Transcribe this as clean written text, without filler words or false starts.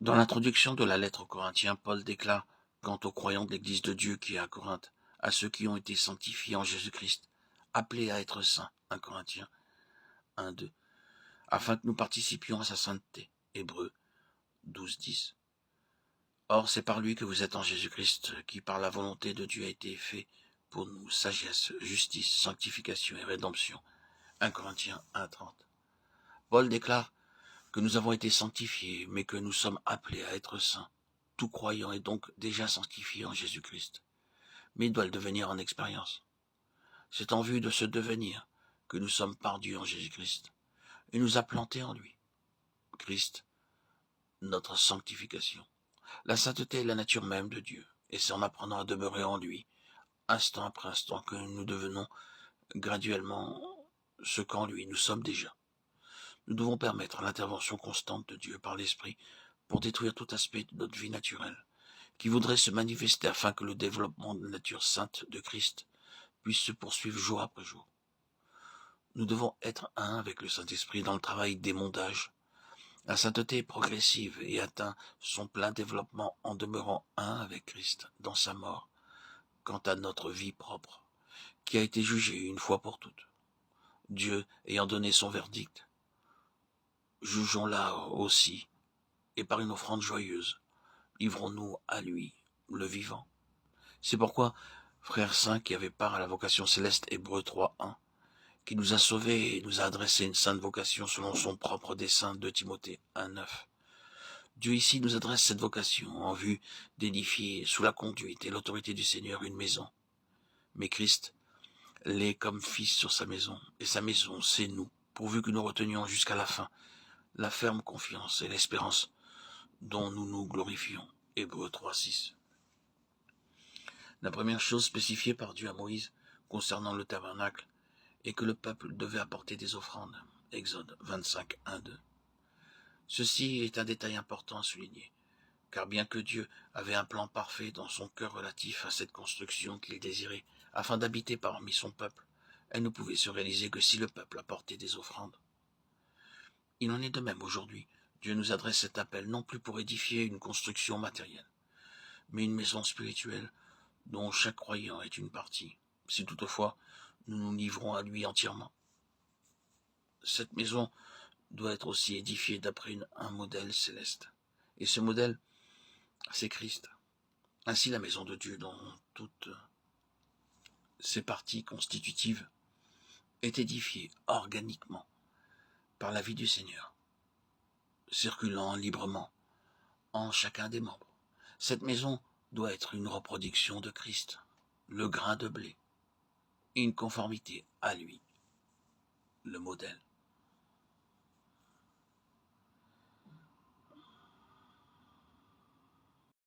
Dans l'introduction de la lettre aux Corinthiens, Paul déclare quant aux croyants de l'Église de Dieu qui est à Corinthe, à ceux qui ont été sanctifiés en Jésus-Christ, appelés à être saints, 1 Corinthiens 1, 2, afin que nous participions à sa sainteté, Hébreux 12, 10. Or, c'est par lui que vous êtes en Jésus-Christ, qui par la volonté de Dieu a été fait pour nous sagesse, justice, sanctification et rédemption, 1 Corinthiens 1, 30. Paul déclare que nous avons été sanctifiés, mais que nous sommes appelés à être saints. Tout croyant est donc déjà sanctifié en Jésus-Christ, mais il doit le devenir en expérience. C'est en vue de ce devenir que nous sommes par Dieu en Jésus-Christ. Il nous a plantés en lui. Christ, notre sanctification. La sainteté est la nature même de Dieu, et c'est en apprenant à demeurer en lui, instant après instant, que nous devenons graduellement ce qu'en lui nous sommes déjà. Nous devons permettre l'intervention constante de Dieu par l'Esprit pour détruire tout aspect de notre vie naturelle qui voudrait se manifester afin que le développement de la nature sainte de Christ puisse se poursuivre jour après jour. Nous devons être un avec le Saint-Esprit dans le travail d'émondage. La sainteté est progressive et atteint son plein développement en demeurant un avec Christ dans sa mort, quant à notre vie propre, qui a été jugée une fois pour toutes. Dieu ayant donné son verdict, jugeons-la aussi, et par une offrande joyeuse, livrons-nous à lui, le vivant. C'est pourquoi, frère saint qui avait part à la vocation céleste, Hébreux 3, 1, qui nous a sauvés et nous a adressé une sainte vocation selon son propre dessein, de Timothée 1, 9. Dieu ici nous adresse cette vocation en vue d'édifier sous la conduite et l'autorité du Seigneur une maison. Mais Christ l'est comme fils sur sa maison, et sa maison, c'est nous, pourvu que nous retenions jusqu'à la fin la ferme confiance et l'espérance dont nous nous glorifions. Hébreux 3, 6. La première chose spécifiée par Dieu à Moïse concernant le tabernacle est que le peuple devait apporter des offrandes. Exode 25, 1, 2. Ceci est un détail important à souligner, car bien que Dieu avait un plan parfait dans son cœur relatif à cette construction qu'il désirait, afin d'habiter parmi son peuple, elle ne pouvait se réaliser que si le peuple apportait des offrandes. Il en est de même aujourd'hui. Dieu nous adresse cet appel non plus pour édifier une construction matérielle, mais une maison spirituelle dont chaque croyant est une partie, si toutefois nous nous livrons à lui entièrement. Cette maison doit être aussi édifiée d'après un modèle céleste. Et ce modèle, c'est Christ. Ainsi, la maison de Dieu, dans toutes ses parties constitutives, est édifiée organiquement par la vie du Seigneur, circulant librement en chacun des membres. Cette maison doit être une reproduction de Christ, le grain de blé, une conformité à lui, le modèle.